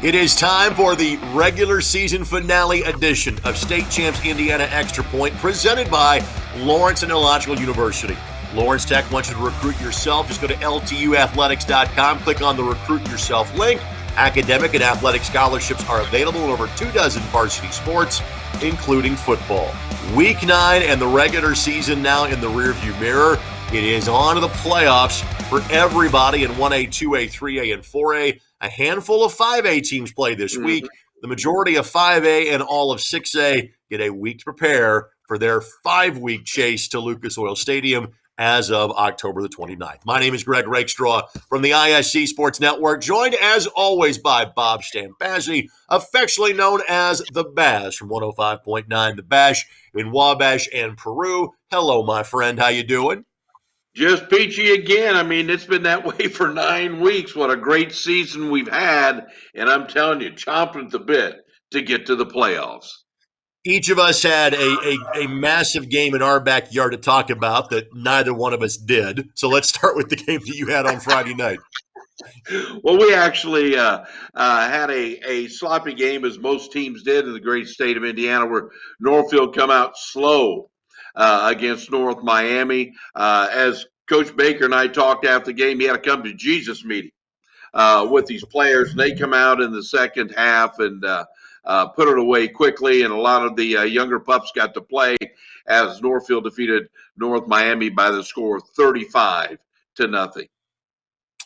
It is time for the regular season finale edition of State Champs Indiana Extra Point, presented by Lawrence Technological University. Lawrence Tech wants you to recruit yourself. Just go to LTUathletics.com, click on the Recruit Yourself link. Academic and athletic scholarships are available in over 24 varsity sports, including football. Week 9 and the regular season now in the rearview mirror. It is on to the playoffs for everybody in 1A, 2A, 3A, and 4A. A handful of 5A teams play this week. The majority of 5A and all of 6A get a week to prepare for their 5-week chase to Lucas Oil Stadium as of October the 29th. My name is Greg Rakestraw from the ISC Sports Network, joined as always by Bob Stambazze, affectionately known as The Baz from 105.9 The Bash in Wabash and Peru. Hello, my friend. How you doing? Just peachy again. I mean, it's been that way for 9 weeks. What a great season we've had. And I'm telling you, chomping at the bit to get to the playoffs. Each of us had a massive game in our backyard to talk about that neither one of us did. So let's start with the game that you had on Friday night. Well, we actually had a sloppy game, as most teams did in the great state of Indiana, where Northfield come out slow against North Miami. As Coach Baker and I talked after the game, he had a come to Jesus meeting with these players, and they come out in the second half and put it away quickly, and a lot of the younger pups got to play as Northfield defeated North Miami by the score of 35-0.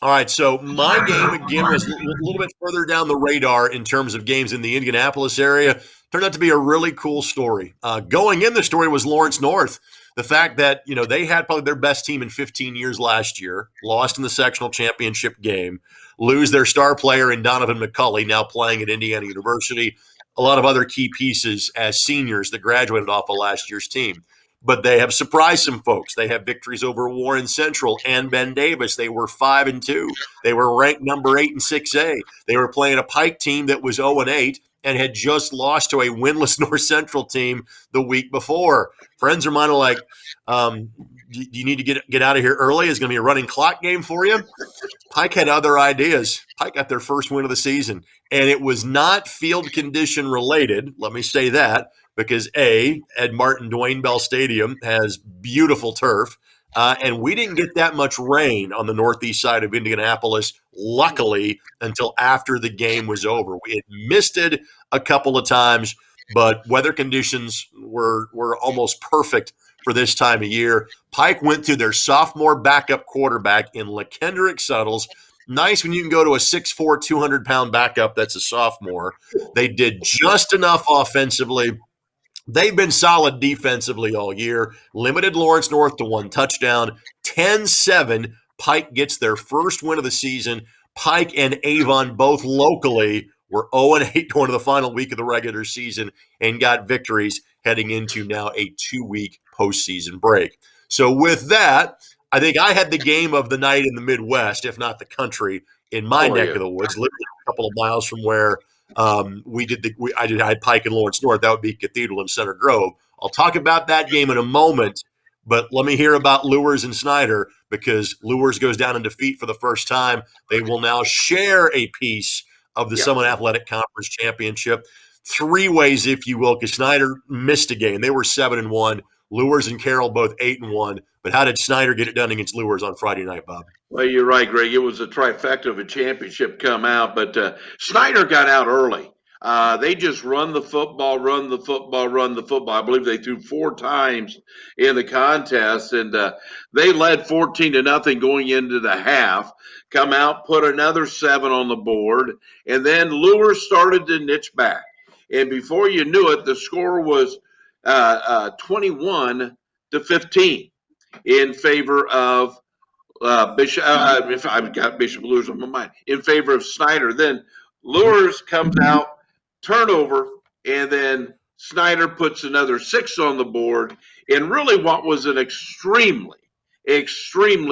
All right, so my game, again, was a little bit further down the radar in terms of games in the Indianapolis area. Turned out to be a really cool story. Going in, the story was Lawrence North. The fact that, they had probably their best team in 15 years last year, lost in the sectional championship game, lose their star player in Donovan McCulley, now playing at Indiana University, a lot of other key pieces as seniors that graduated off of last year's team. But they have surprised some folks. They have victories over Warren Central and Ben Davis. They were 5-2. They were ranked number 8 in 6A. They were playing a Pike team that was 0-8 and had just lost to a winless North Central team the week before. Friends of mine are like, you need to get out of here early. It's going to be a running clock game for you. Pike had other ideas. Pike got their first win of the season, and it was not field condition related. Let me say that. Because Ed Martin Dwayne Bell Stadium has beautiful turf, and we didn't get that much rain on the northeast side of Indianapolis, luckily, until after the game was over. We had missed it a couple of times, but weather conditions were almost perfect for this time of year. Pike went to their sophomore backup quarterback in LaKendrick Suttles. Nice when you can go to a 6'4", 200-pound backup that's a sophomore. They did just enough offensively. They've been solid defensively all year. Limited Lawrence North to 1 touchdown. 10-7. Pike gets their first win of the season. Pike and Avon both locally were 0-8 going to the final week of the regular season and got victories heading into now a 2-week postseason break. So with that, I think I had the game of the night in the Midwest, if not the country, in my neck of the woods, literally a couple of miles from where I had Pike and Lawrence North. That would be Cathedral and Center Grove. I'll talk about that game in a moment, but let me hear about Lewers and Snyder, because Lewers goes down in defeat for the first time. They will now share a piece of the Summit Athletic Conference Championship. 3 ways, if you will, because Snyder missed a game. They were 7-1. Lewers and Carroll both 8-1. But how did Snyder get it done against Lewers on Friday night, Bob? Well, you're right, Greg. It was a trifecta of a championship come out, but Snyder got out early. They just run the football. I believe they threw 4 times in the contest, and they led 14-0 going into the half. Come out, put another 7 on the board, and then Lewis started to niche back. And before you knew it, the score was 21-15 in favor of Bishop. If I've got Bishop Lewis on my mind, in favor of Snyder. Then Lewis comes out, turnover, and then Snyder puts another 6 on the board. And really, what was an extremely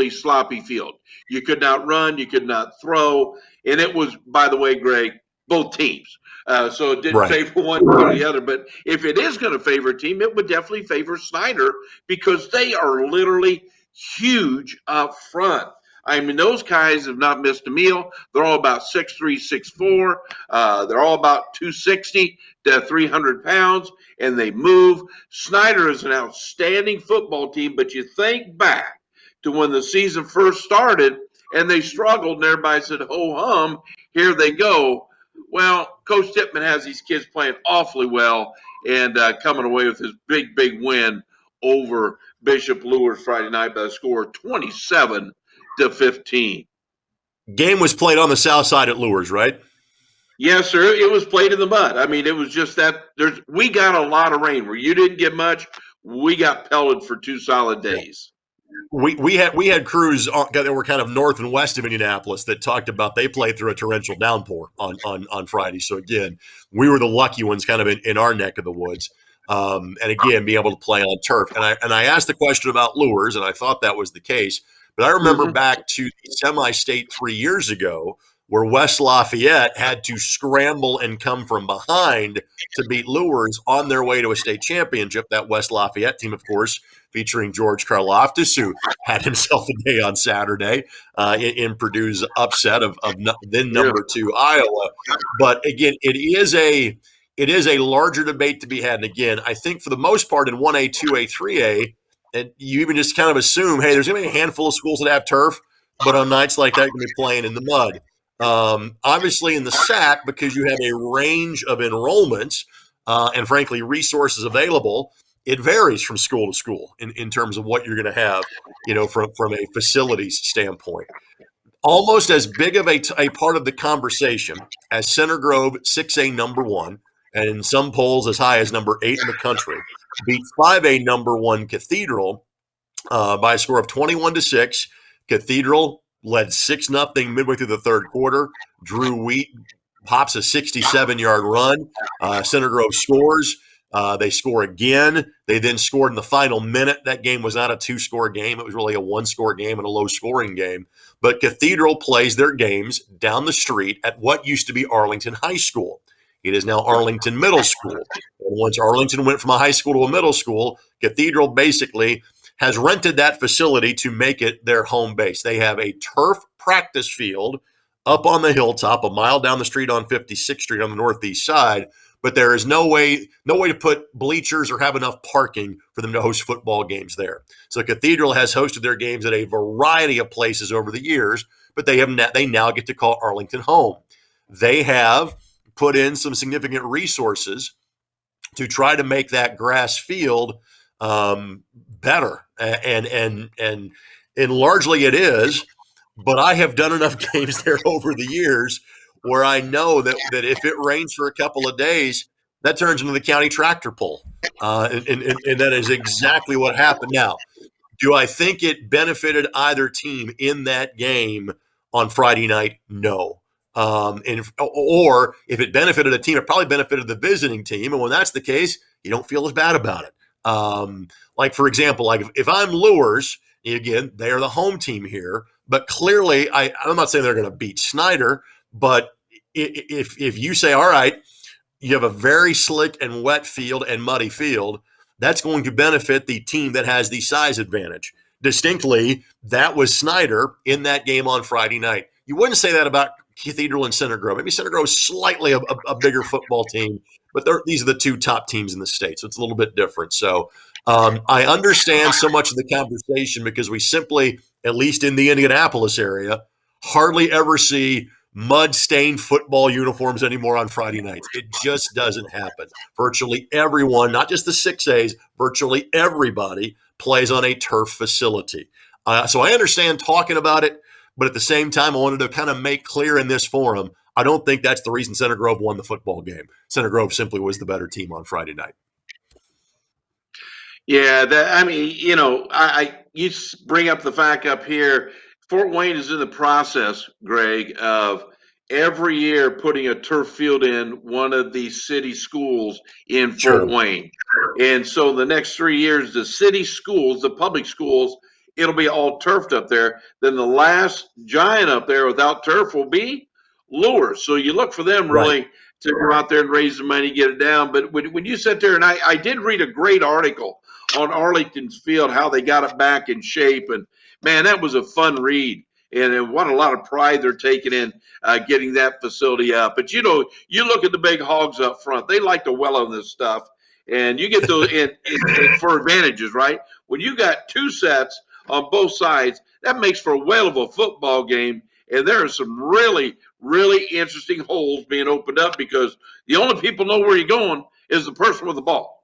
sloppy field. You could not run, you could not throw, and it was, by the way, Greg, both teams. So it didn't favor one or the other. But if it is going to favor a team, it would definitely favor Snyder, because they are literally huge up front. I mean, those guys have not missed a meal. They're all about 6'3", 6'4". They're all about 260 to 300 pounds, and they move. Snyder is an outstanding football team, but you think back to when the season first started and they struggled, and everybody said, ho hum, here they go. Well, Coach Tippmann has these kids playing awfully well and coming away with his big win over Bishop Lures Friday night by the score of 27-15. Game was played on the south side at Lures, right? Yes, sir. It was played in the mud. I mean, it was just that we got a lot of rain where you didn't get much. We got pelted for 2 solid days. We had crews that were kind of north and west of Indianapolis that talked about they played through a torrential downpour on Friday. So again, we were the lucky ones kind of in our neck of the woods. And again, being able to play on turf. And I asked the question about Lures, and I thought that was the case. But I remember Mm-hmm. back to the semi-state 3 years ago where West Lafayette had to scramble and come from behind to beat Lures on their way to a state championship. That West Lafayette team, of course, featuring George Karloftis, who had himself a day on Saturday in Purdue's upset of then Yeah. number 2 Iowa. But again, it is a larger debate to be had. And again, I think for the most part in 1A, 2A, 3A, and you even just kind of assume, hey, there's going to be a handful of schools that have turf, but on nights like that, you're going to be playing in the mud. Obviously, in the SAC, because you have a range of enrollments and frankly resources available, it varies from school to school in terms of what you're going to have, from a facilities standpoint. Almost as big of a part of the conversation as Center Grove 6A number 1, and in some polls as high as number 8 in the country, beat 5A number 1 Cathedral by a score of 21-6. Cathedral led 6-0 midway through the third quarter. Drew Wheat pops a 67-yard run. Center Grove scores. They score again. They then scored in the final minute. That game was not a 2-score game. It was really a 1-score game and a low-scoring game. But Cathedral plays their games down the street at what used to be Arlington High School. It is now Arlington Middle School. And once Arlington went from a high school to a middle school, Cathedral basically has rented that facility to make it their home base. They have a turf practice field up on the hilltop, a mile down the street on 56th Street on the northeast side, but there is no way to put bleachers or have enough parking for them to host football games there. So Cathedral has hosted their games at a variety of places over the years, but they now get to call Arlington home. They have put in some significant resources to try to make that grass field better, and largely it is. But I have done enough games there over the years where I know that if it rains for a couple of days, that turns into the county tractor pull, and that is exactly what happened. Now, do I think it benefited either team in that game on Friday night? No. Or if it benefited a team, it probably benefited the visiting team. And when that's the case, you don't feel as bad about it. Like, for example, like if I'm Lures, again, they are the home team here. But clearly, I'm not saying they're going to beat Snyder, but if you say, all right, you have a very slick and wet field and muddy field, that's going to benefit the team that has the size advantage. Distinctly, that was Snyder in that game on Friday night. You wouldn't say that about Cathedral and Center Grove. Maybe Center Grove is slightly a bigger football team, but these are the 2 top teams in the state, so it's a little bit different. So I understand so much of the conversation because we simply, at least in the Indianapolis area, hardly ever see mud-stained football uniforms anymore on Friday nights. It just doesn't happen. Virtually everyone, not just the 6As, virtually everybody plays on a turf facility. So I understand talking about it, but at the same time, I wanted to kind of make clear in this forum, I don't think that's the reason Center Grove won the football game. Center Grove simply was the better team on Friday night. Yeah, I mean, you bring up the fact up here. Fort Wayne is in the process, Greg, of every year putting a turf field in one of the city schools in Fort Sure. Wayne. And so the next 3 years, the city schools, the public schools, it'll be all turfed up there. Then the last giant up there without turf will be Lures. So you look for them Right. really to go out there and raise the money, get it down. But when you sit there, and I did read a great article on Arlington's field, how they got it back in shape. And man, that was a fun read. and what a lot of pride they're taking in getting that facility up. But you know, you look at the big hogs up front; they like to well on this stuff, and you get those for advantages, right? When you got two sets on both sides, that makes for a whale of a football game. And there are some really, really interesting holes being opened up because the only people know where you're going is the person with the ball.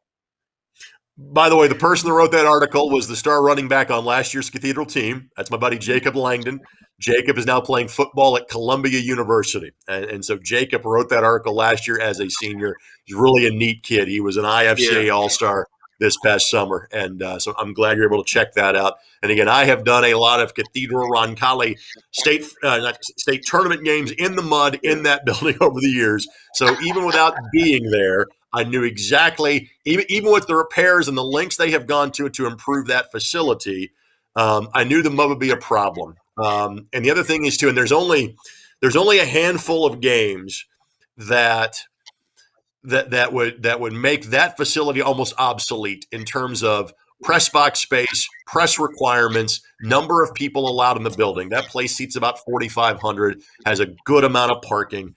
By the way, the person that wrote that article was the star running back on last year's Cathedral team. That's my buddy Jacob Langdon. Jacob is now playing football at Columbia University. And so Jacob wrote that article last year as a senior. He's really a neat kid. He was an Yeah, IFCA All Star this past summer. And so I'm glad you're able to check that out. And again, I have done a lot of Cathedral Roncalli state tournament games in the mud yeah, in that building over the years. So even without being there, I knew exactly, even with the repairs and the lengths they have gone to improve that facility, I knew the mud would be a problem. And the other thing is too, and there's only a handful of games that that would make that facility almost obsolete in terms of press box space, press requirements, number of people allowed in the building. That place seats about 4,500, has a good amount of parking.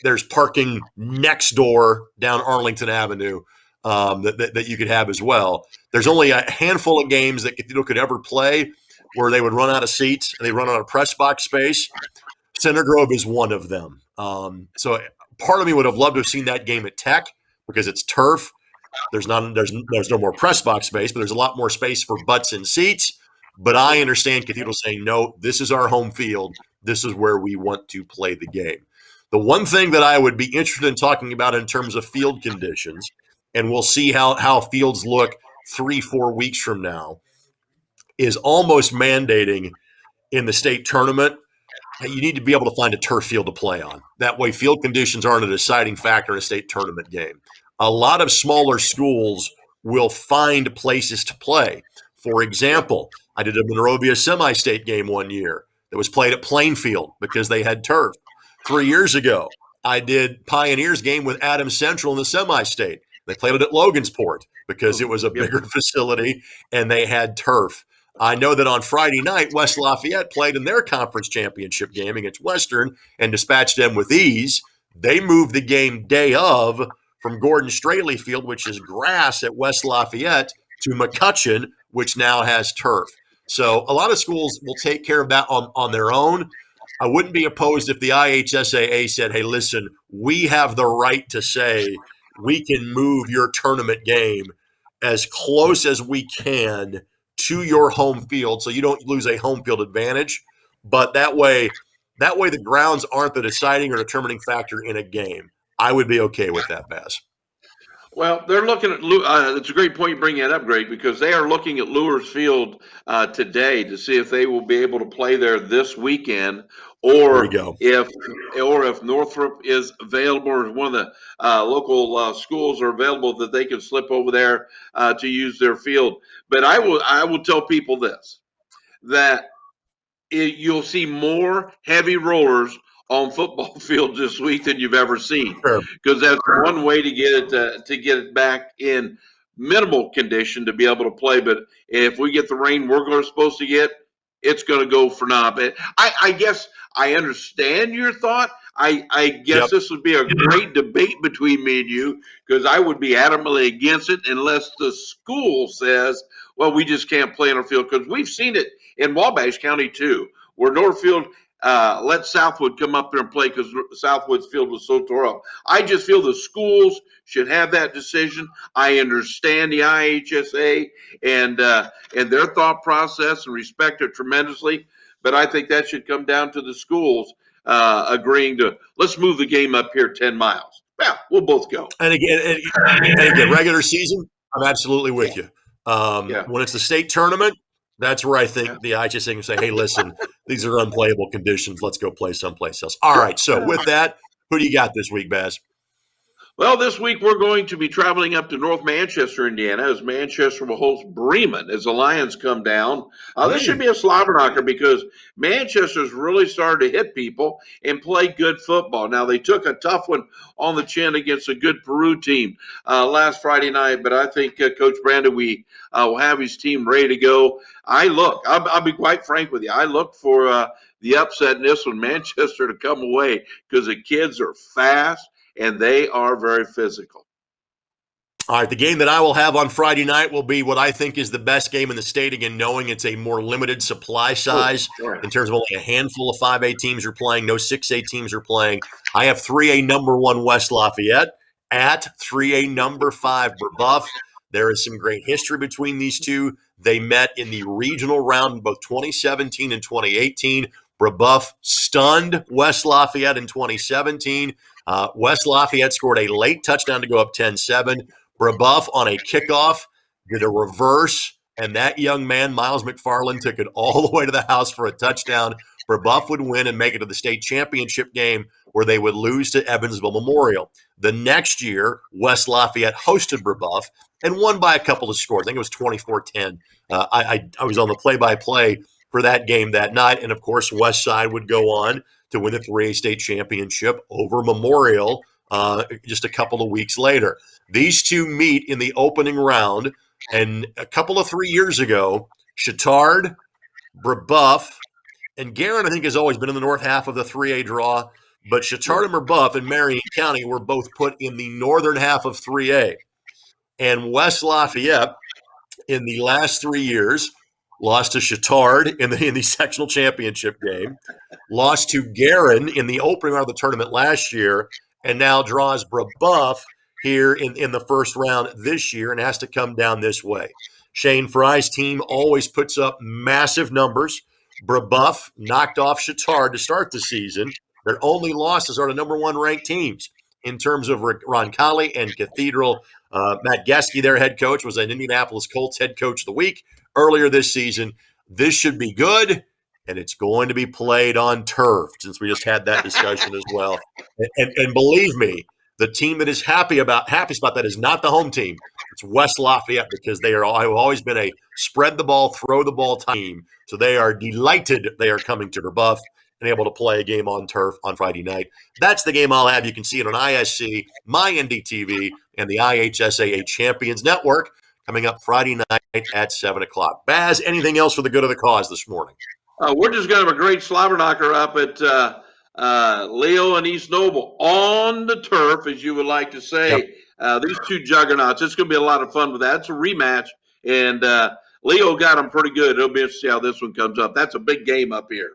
There's parking next door down Arlington Avenue that you could have as well. There's only a handful of games that Cathedral could ever play where they would run out of seats and they run out of press box space. Center Grove is one of them. So part of me would have loved to have seen that game at Tech because it's turf. There's no more press box space, but there's a lot more space for butts and seats. But I understand Cathedral saying, no, this is our home field. This is where we want to play the game. The one thing that I would be interested in talking about in terms of field conditions, and we'll see how fields look 3-4 weeks from now, is almost mandating in the state tournament you need to be able to find a turf field to play on. That way, field conditions aren't a deciding factor in a state tournament game. A lot of smaller schools will find places to play. For yep, example, I did a Monrovia semi-state game one year that was played at Plainfield because they had turf. 3 years ago, I did Pioneers game with Adams Central in the semi-state. They played it at Logansport because it was a yep. bigger facility and they had turf. I know that on Friday night, West Lafayette played in their conference championship game against Western and dispatched them with ease. They moved the game day of from Gordon Straley Field, which is grass at West Lafayette, to McCutcheon, which now has turf. So a lot of schools will take care of that on their own. I wouldn't be opposed if the IHSAA said, hey, listen, we have the right to say we can move your tournament game as close as we can to your home field so you don't lose a home field advantage. But that way the grounds aren't the deciding or determining factor in a game. I would be okay with that, Baz. Well, they're looking at. It's a great point you bring that up, Greg, because they are looking at Lewis Field today to see if they will be able to play there this weekend, There you or go. if Northrop is available, or one of the local schools are available that they can slip over there to use their field. But I will tell people this, that you'll see more heavy rollers on football fields this week than you've ever seen, Sure. because that's one way to get it to get it back in minimal condition to be able to play. But if we get the rain we're going to supposed to get, it's going to go for naught. But I guess I understand your thought. I guess Yep. this would be a great debate between me and you, because I would be adamantly against it unless the school says, well, we just can't play on our field, because we've seen it in Wabash County too, where Northfield let Southwood come up there and play because Southwood's field was so tore up. I just feel the schools should have that decision. I understand the IHSA and their thought process and respect it tremendously, but I think that should come down to the schools agreeing to, let's move the game up here 10 miles. Yeah, we'll both go. And again, regular season, I'm absolutely Yeah, with you. yeah, When it's the state tournament, that's where I yeah. think the IHSA can say, hey, listen, these are unplayable conditions. Let's go play someplace else. All right. So with that, who do you got this week, Baz? Well, this week we're going to be traveling up to North Manchester, Indiana, as Manchester will host Bremen as the Lions come down. This should be a slobber knocker because Manchester's really started to hit people and play good football. Now, they took a tough one on the chin against a good Peru team last Friday night, but I think Coach Brandon, we will have his team ready to go. I'll be quite frank with you. I look for the upset in this one, Manchester to come away because the kids are fast and they are very physical. All right, the game that I will have on Friday night will be what I think is the best game in the state, again, knowing it's a more limited supply size in terms of only a handful of 5A teams are playing, no 6A teams are playing. I have 3A number 1 West Lafayette at 3A number 5 Brebeuf. There is some great history between these two. They met in the regional round in both 2017 and 2018. Brebeuf stunned West Lafayette in 2017. West Lafayette scored a late touchdown to go up 10-7. Brebeuf on a kickoff did a reverse, and that young man, Miles McFarland, took it all the way to the house for a touchdown. Brebeuf would win and make it to the state championship game where they would lose to Evansville Memorial. The next year, West Lafayette hosted Brebeuf and won by a couple of scores. I think it was 24-10. I was on the play-by-play for that game that night, and of course, West Side would go on to win the 3A state championship over Memorial just a couple of weeks later. These two meet in the opening round, and a couple of 3 years ago, Chittard, Brebeuf, and Guerin, I think, has always been in the north half of the 3A draw, but Chittard and Brebeuf in Marion County were both put in the northern half of 3A. And West Lafayette, in the last 3 years, lost to Chittard in the sectional championship game, lost to Guerin in the opening round of the tournament last year, and now draws Brebeuf here in the first round this year and has to come down this way. Shane Fry's team always puts up massive numbers. Brebeuf knocked off Chittard to start the season. Their only losses are to number 1 ranked teams in terms of Roncalli and Cathedral. Matt Geske, their head coach, was an Indianapolis Colts head coach of the week earlier this season. This should be good, and it's going to be played on turf, since we just had that discussion as well. And believe me, the team that is happiest about that is not the home team. It's West Lafayette, because have always been a spread the ball, throw the ball team. So they are delighted they are coming to Brebeuf and able to play a game on turf on Friday night. That's the game I'll have. You can see it on ISC, my NDTV, and the IHSAA Champions Network coming up Friday night at 7 o'clock. Baz, anything else for the good of the cause this morning? We're just going to have a great slobber knocker up at Leo and East Noble on the turf, as you would like to say. Yep. These two juggernauts, it's going to be a lot of fun with that. It's a rematch, and Leo got them pretty good. It'll be interesting to see how this one comes up. That's a big game up here.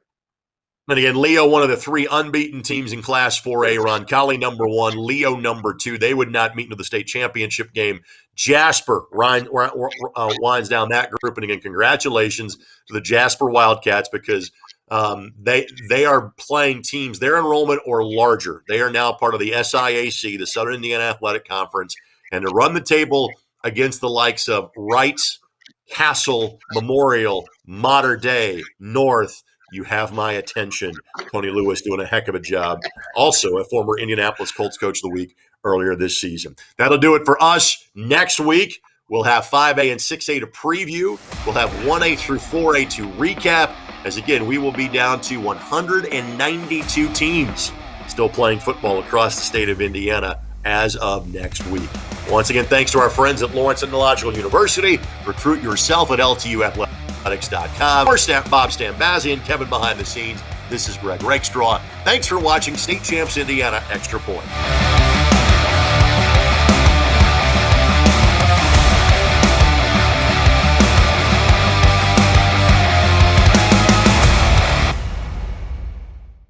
And again, Leo, one of the 3 unbeaten teams in Class 4A. Roncalli number 1, Leo number 2. They would not meet into the state championship game. Jasper winds down that group. And again, congratulations to the Jasper Wildcats, because they are playing teams, their enrollment or larger. They are now part of the SIAC, the Southern Indiana Athletic Conference. And to run the table against the likes of Wrights, Castle, Memorial, Mater Dei, North, you have my attention. Tony Lewis doing a heck of a job. Also, a former Indianapolis Colts coach of the week earlier this season. That'll do it for us. Next week, we'll have 5A and 6A to preview. We'll have 1A through 4A to recap. As again, we will be down to 192 teams still playing football across the state of Indiana as of next week. Once again, thanks to our friends at Lawrence Technological University. Recruit yourself at LTU Athletics.com. For Bob Stambazze and Kevin behind the scenes, this is Greg Rakestraw. Thanks for watching State Champs Indiana Extra Point.